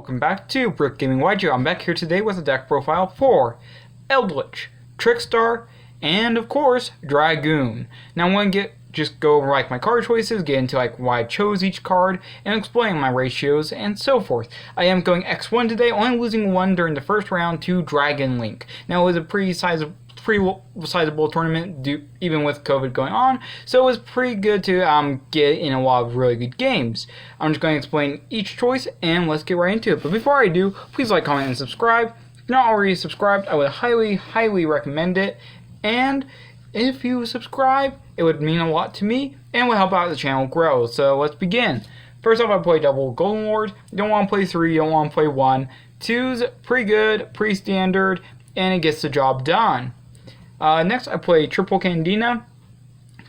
Welcome back to Brick Gaming YG. I'm back here today with a deck profile for Eldlich, Trickstar, and of course Dragoon. Now I'm going to just go over my card choices, get into why I chose each card, and explain my ratios and so forth. I am going X-1 today, only losing one during the first round to Dragon Link. Now it was a pretty sizable tournament, even with COVID going on, so it was pretty good to get in a lot of really good games. I'm just going to explain each choice, and let's get right into it. But before I do, please like, comment, and subscribe. If you're not already subscribed, I would highly recommend it. And if you subscribe, it would mean a lot to me and would help out the channel grow. So let's begin. First off, I play double Golden Lord. You don't want to play 3, you don't want to play 1. 2's pretty good, pretty standard, and it gets the job done. Next, I play triple Candina.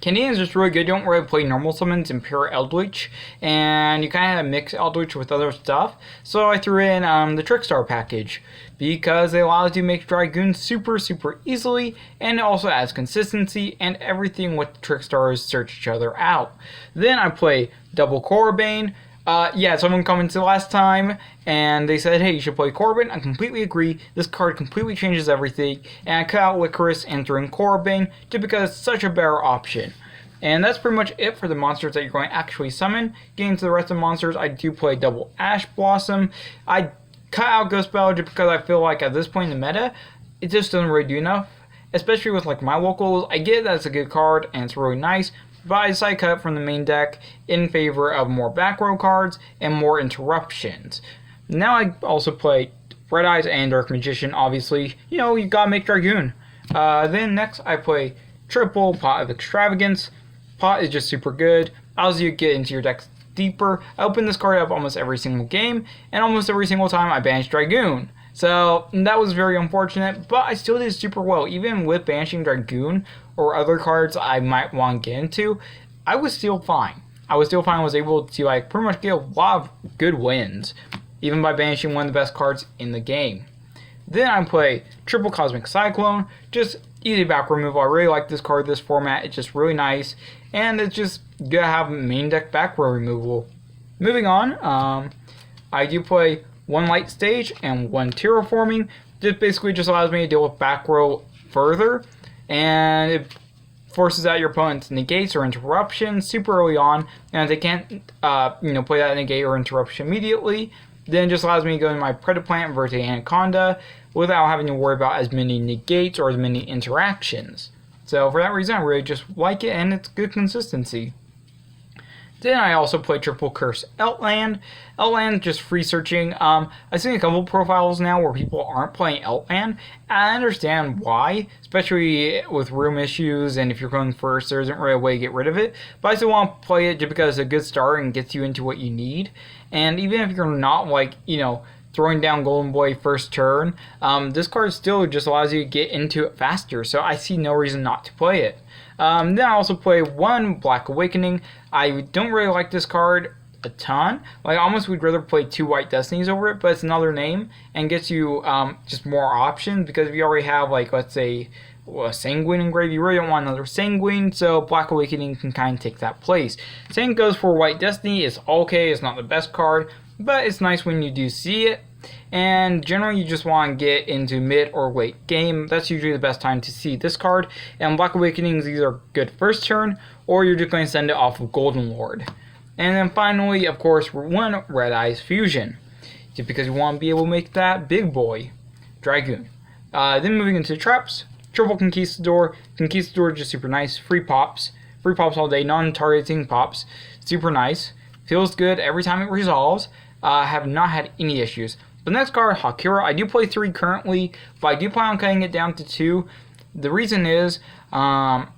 Candina is just really good. You don't really play normal summons in pure Eldlich, and you kind of mix Eldlich with other stuff. So I threw in the Trickstar package because it allows you to make Dragoon super easily, and it also adds consistency, and everything with the Trickstars search each other out. Then I play double Corbane. Yeah, someone commented last time, and they said, hey, you should play Corbin. I completely agree. This card completely changes everything, and I cut out Licorice and threw in Corbin just because it's such a better option. And that's pretty much it for the monsters that you're going to actually summon. Getting to the rest of the monsters, I do play double Ash Blossom. I cut out Ghost Bell just because I feel like at this point in the meta, it just doesn't really do enough. Especially with my locals, I get that it's a good card, and it's really nice, but I decided to cut from the main deck in favor of more back row cards and more interruptions. Now I also play Red Eyes and Dark Magician, obviously. You know, you gotta make Dragoon. Then next I play triple Pot of Extravagance. Pot is just super good. Allows you to get into your decks deeper. I open this card up almost every single game, and almost every single time I banish Dragoon. So that was very unfortunate, but I still did super well. Even with banishing Dragoon or other cards I might want to get into, I was still fine. I was able to pretty much get a lot of good wins, even by banishing one of the best cards in the game. Then I play triple Cosmic Cyclone, just easy back removal. I really like this card, this format. It's just really nice, and it's just good to have main deck back row removal. Moving on, I do play 1 Light Stage and 1 Terraforming. This basically just allows me to deal with back row further, and it forces out your opponent's negates or interruptions super early on, and if they can't play that negate or interruption immediately, then it just allows me to go into my Predaplant, Verte, Anaconda without having to worry about as many negates or as many interactions. So for that reason, I really just like it, and it's good consistency. Then I also play triple Curse Outland. Outland, just free searching. I've seen a couple profiles now where people aren't playing Outland. I understand why, especially with room issues, and if you're going first, there isn't really a way to get rid of it. But I still want to play it just because it's a good start and gets you into what you need. And even if you're not throwing down Golden Boy first turn, this card still just allows you to get into it faster. So I see no reason not to play it. Then I also play 1 Black Awakening. I don't really like this card a ton. I almost would rather play 2 White Destinies over it, but it's another name and gets you just more options, because if you already have let's say a Sanguine engraved, you really don't want another Sanguine, so Black Awakening can kind of take that place. Same goes for White Destiny. It's okay, it's not the best card, but it's nice when you do see it. And generally you just want to get into mid or late game. That's usually the best time to see this card. And Black Awakenings, these are good first turn, or you're just going to send it off of Golden Lord. And then finally, of course, 1 Red Eyes Fusion, just because you want to be able to make that big boy Dragoon. Then moving into traps, triple Conquistador. Conquistador is just super nice. Free pops all day, non-targeting pops. Super nice. Feels good every time it resolves. Have not had any issues. The next card, Hakira, I do play 3 currently, but I do plan on cutting it down to 2. The reason is, how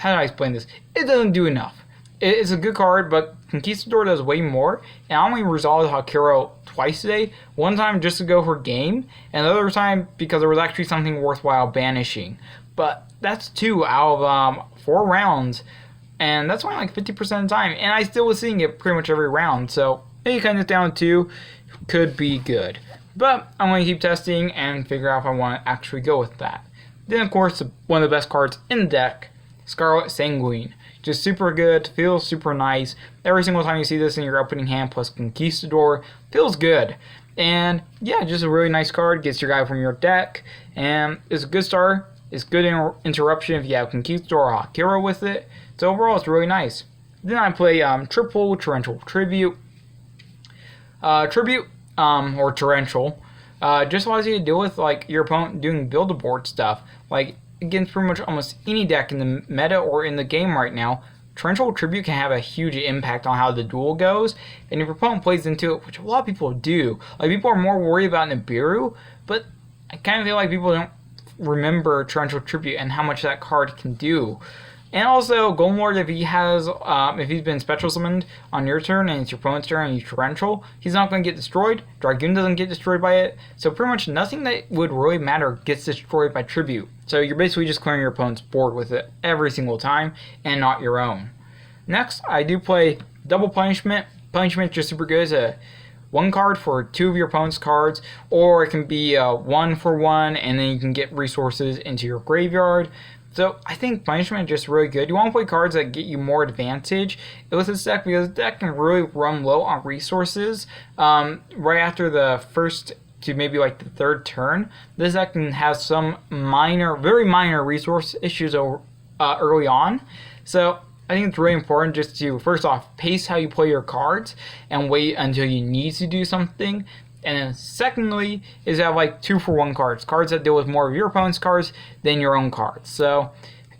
do I explain this? It doesn't do enough. It's a good card, but Conquistador does way more, and I only resolved Hakira twice today. One time just to go for game, and the other time because there was actually something worthwhile banishing. But that's 2 out of 4 rounds, and that's only 50% of the time, and I still was seeing it pretty much every round, so maybe cutting it down to 2 could be good. But I'm going to keep testing and figure out if I want to actually go with that. Then, of course, one of the best cards in the deck, Scarlet Sanguine. Just super good, feels super nice. Every single time you see this in your opening hand plus Conquistador, feels good. And yeah, just a really nice card. Gets your guy from your deck, and it's a good start. It's good interruption if you have Conquistador or Hakira with it. So overall, it's really nice. Then I play triple Torrential Tribute. Or Torrential just allows you to deal with like your opponent doing build-a-board stuff. Like against pretty much almost any deck in the meta or in the game right now, Torrential Tribute can have a huge impact on how the duel goes. And if your opponent plays into it, which a lot of people do, like people are more worried about Nibiru, but I kind of feel like people don't remember Torrential Tribute and how much that card can do. And also, Golem Lord, if he's been special summoned on your turn and it's your opponent's turn and you Torrential, he's not going to get destroyed. Dragoon doesn't get destroyed by it. So pretty much nothing that would really matter gets destroyed by Tribute. So you're basically just clearing your opponent's board with it every single time and not your own. Next, I do play Double Punishment. Punishment is just super good. It's a 1 card for 2 of your opponent's cards, or it can be 1 for 1, and then you can get resources into your graveyard. So I think Punishment is just really good. You want to play cards that get you more advantage with this deck, because the deck can really run low on resources right after the first to maybe like the 3rd turn. This deck can have some very minor resource issues early on. So I think it's really important just to, first off, pace how you play your cards and wait until you need to do something. And then secondly is have like 2 for 1 cards that deal with more of your opponent's cards than your own cards. So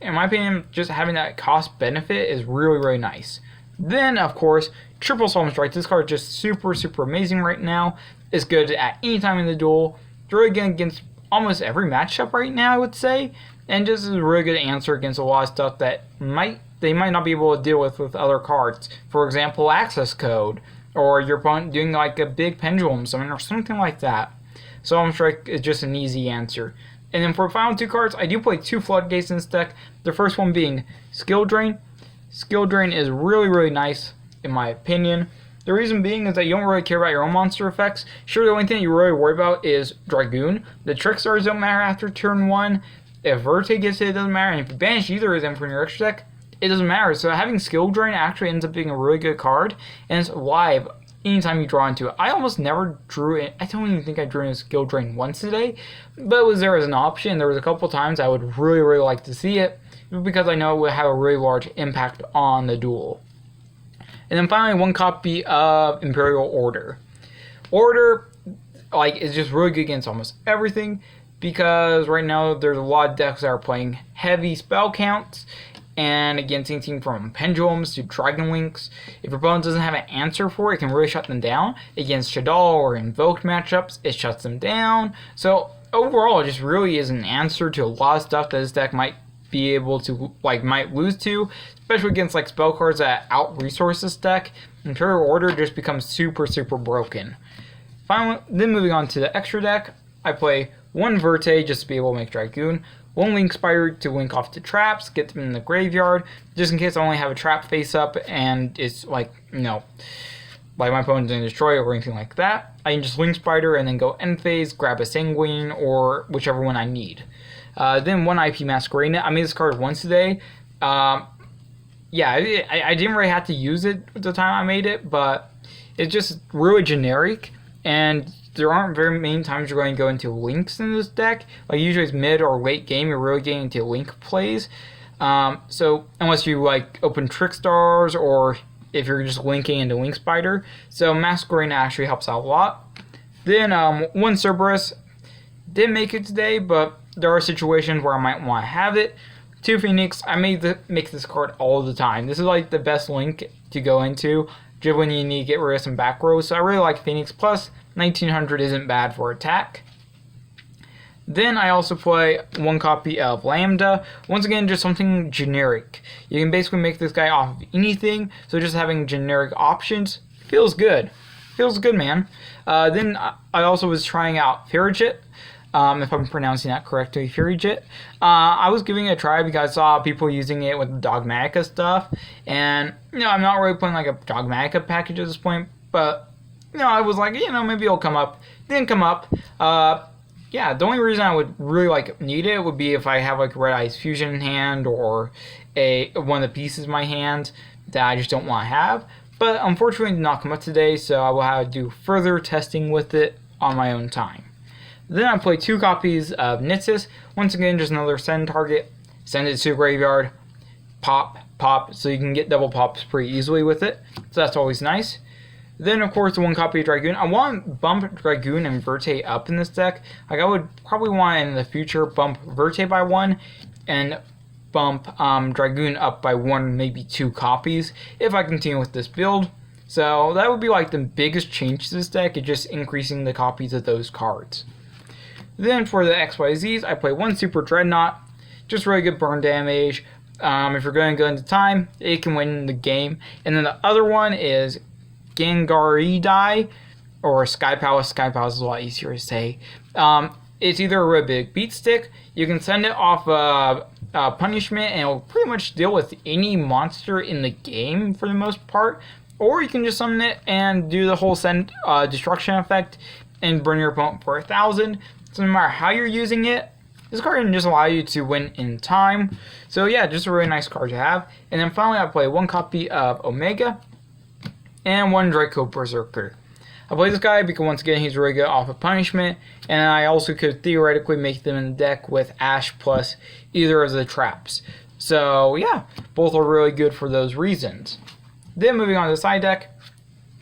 in my opinion, just having that cost benefit is really, really nice. Then of course, Triple Solemn Strike. This card is just super, super amazing right now. It's good at any time in the duel. It's really good against almost every matchup right now, I would say. And just is a really good answer against a lot of stuff that they might not be able to deal with other cards. For example, Access Code, or your opponent doing like a big pendulum summon or something like that. Solemn Strike is just an easy answer. And then for the final 2 cards, I do play 2 Floodgates in this deck. The first one being Skill Drain. Skill Drain is really, really nice in my opinion. The reason being is that you don't really care about your own monster effects. Sure, the only thing you really worry about is Dragoon. The Trickstars don't matter after turn 1. If Verte gets hit, it doesn't matter. And if you banish either of them from your extra deck, it doesn't matter. So having Skill Drain actually ends up being a really good card, and it's live anytime you draw into it. I almost never drew it. I don't even think I drew in a Skill Drain once today, but it was there as an option. There was a couple times I would really, really like to see it, because I know it would have a really large impact on the duel. And then finally, 1 copy of Imperial Order. Order is just really good against almost everything, because right now there's a lot of decks that are playing heavy spell counts, and against anything from Pendulums to Dragon Links. If your opponent doesn't have an answer for it, it can really shut them down. Against Shaddoll or Invoked matchups, it shuts them down. So overall, it just really is an answer to a lot of stuff that this deck might be able to, might lose to, especially against spell cards that out-resource this deck. Imperial Order just becomes super, super broken. Finally, then moving on to the extra deck, I play 1 Verte just to be able to make Dragoon, 1 Link Spider to link off to traps, get them in the graveyard, just in case I only have a trap face up and it's my opponent didn't destroy it or anything like that. I can just Link Spider and then go end phase, grab a Sanguine or whichever one I need. Then 1 IP Masquerade. I made this card once today. I didn't really have to use it at the time I made it, but it's just really generic, and there aren't very many times you're going to go into links in this deck. Usually it's mid or late game, you're really getting into link plays. So unless you open Trickstars, or if you're just linking into Link Spider. So Masquerade actually helps out a lot. Then 1 Cerberus. Didn't make it today, but there are situations where I might want to have it. 2 Phoenix. I make this card all the time. This is the best link to go into just when you need to get rid of some back rows. So I really like Phoenix. Plus 1900 isn't bad for attack. Then I also play 1 copy of Lambda. Once again, just something generic. You can basically make this guy off of anything, so just having generic options feels good. Feels good, man. Then I also was trying out Ferrigit, if I'm pronouncing that correctly, Ferrigit. I was giving it a try because I saw people using it with Dogmatica stuff, and I'm not really playing a Dogmatica package at this point, but I was maybe it'll come up. It didn't come up. The only reason I would really need it would be if I have Red Eyes Fusion in hand, or one of the pieces in my hand that I just don't want to have. but unfortunately it did not come up today, so I will have to do further testing with it on my own time. Then I play 2 copies of Nitsis. Once again, just another send target. Send it to the graveyard. Pop, pop, so you can get double pops pretty easily with it. So that's always nice. Then, of course, the 1 copy of Dragoon. I want to bump Dragoon and Verte up in this deck. Like, I would probably want in the future bump Verte by 1 and bump Dragoon up by 1, maybe 2 copies if I continue with this build. So that would be like the biggest change to this deck, is just increasing the copies of those cards. Then for the XYZs, I play 1 Super Dreadnought, just really good burn damage. If you're going to go into time, it can win the game. And then the other one is Gangaridai, or Sky Palace. Sky Palace is a lot easier to say. It's either a really big beat stick, you can send it off punishment, and it'll pretty much deal with any monster in the game for the most part. Or you can just summon it and do the whole send destruction effect and burn your opponent for 1,000. So no matter how you're using it, this card can just allow you to win in time. So yeah, just a really nice card to have. And then finally I play 1 copy of Omega and 1 Draco Berserker. I play this guy because once again he's really good off of punishment, and I also could theoretically make them in the deck with Ash plus either of the traps. So yeah, both are really good for those reasons. Then moving on to the side deck,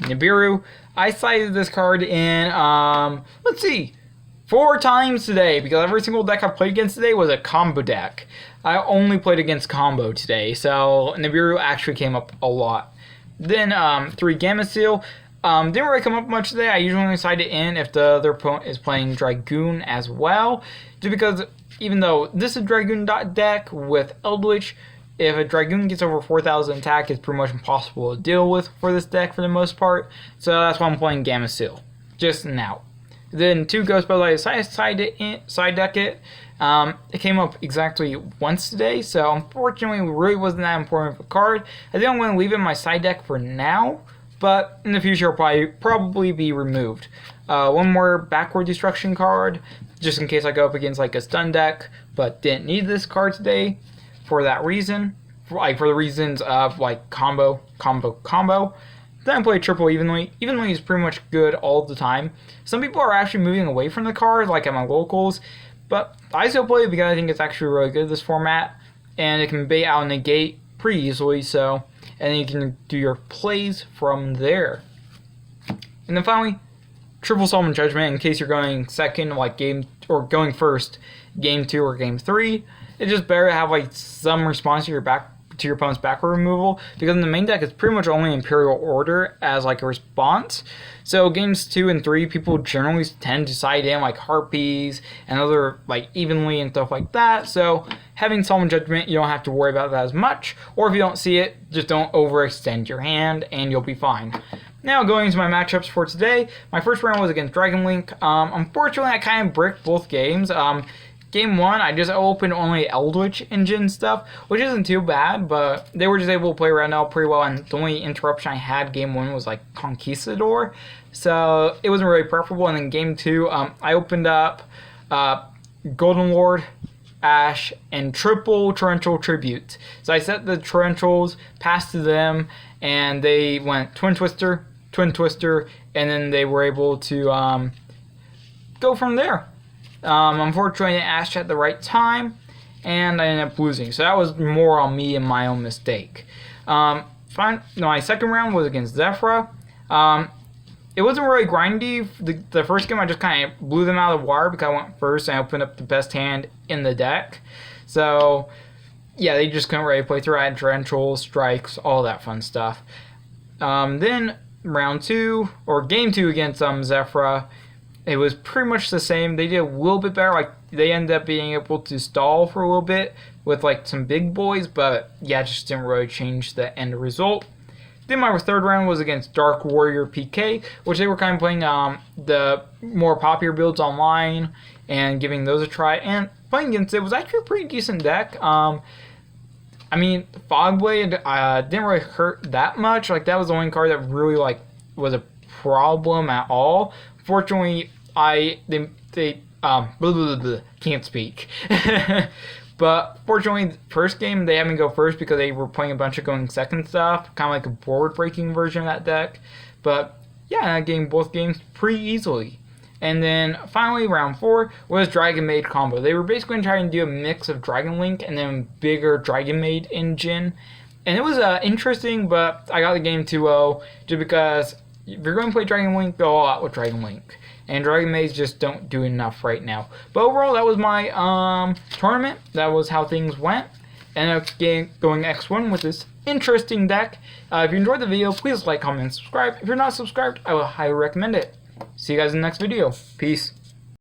Nibiru. I sided this card in, let's see, 4 times today, because every single deck I played against today was a combo deck. I only played against combo today, so Nibiru actually came up a lot. Then 3 Gamma Seal. Didn't really come up much today. I usually only side it in if the other opponent is playing Dragoon as well. Just because even though this is a Dragoon deck with Eldlich, if a Dragoon gets over 4,000 attack, it's pretty much impossible to deal with for this deck for the most part. So that's why I'm playing Gamma Seal. Just now. Then 2 Ghost Bells, I side deck it. It came up exactly once today, so unfortunately it really wasn't that important of a card. I think I'm going to leave it in my side deck for now, but in the future it'll probably be removed. 1 more backward destruction card, just in case I go up against like a stun deck, but didn't need this card today for that reason. For the reasons of like combo. Then I play triple Evenly. Evenly is pretty much good all the time. Some people are actually moving away from the card, like at my locals, but I still play it because I think it's actually really good, this format, and it can bait out and negate pretty easily, so, and then you can do your plays from there. And then finally, triple Solemn Judgment, in case you're going second, like game, or going first, game 2 or game 3. It's just better to have like some response to your opponent's backward removal, because in the main deck it's pretty much only Imperial Order as like a response. So games 2 and 3, people generally tend to side in like Harpies and other like Evenly and stuff like that. So having Solemn Judgment, you don't have to worry about that as much, or if you don't see it, just don't overextend your hand and you'll be fine. Now going into my matchups for today, my first round was against Dragon Link. Unfortunately I kind of bricked both games. Game 1, I just opened only Eldlich engine stuff, which isn't too bad, but they were just able to play around out pretty well, and the only interruption I had game 1 was like Conquistador, so it wasn't really preferable. And then game 2, I opened up Golden Lord, Ash, and triple Torrential Tribute. So I set the Torrentials, passed to them, and they went Twin Twister, and then they were able to go from there. Unfortunately, I Ash at the right time, and I ended up losing. So that was more on me and my own mistake. My second round was against Zefra. It wasn't really grindy. The first game, I just kind of blew them out of the water because I went first and I opened up the best hand in the deck. So, yeah, they just couldn't really play through. I had torrential strikes, all that fun stuff. Then round 2, or game 2 against Zefra, it was pretty much the same. They did a little bit better. Like, they ended up being able to stall for a little bit with like some big boys, but yeah, it just didn't really change the end result. Then my third round was against Dark Warrior PK, which they were kind of playing the more popular builds online and giving those a try. And playing against it was actually a pretty decent deck. I mean, Fogblade didn't really hurt that much. Like, that was the only card that really like was a problem at all. Fortunately, they can't speak. But fortunately, first game they had me go first because they were playing a bunch of going second stuff, kind of like a board-breaking version of that deck. But yeah, I gained both games pretty easily. And then finally, round 4 was Dragon Maid combo. They were basically trying to do a mix of Dragon Link and then bigger Dragon Maid engine. And it was interesting, but I got the game 2-0 just because if you're going to play Dragon Link, go all out with Dragon Link. And Dragon Maids just don't do enough right now. But overall, that was my tournament. That was how things went. And going X-1 with this interesting deck. If you enjoyed the video, please like, comment, and subscribe. If you're not subscribed, I would highly recommend it. See you guys in the next video. Peace.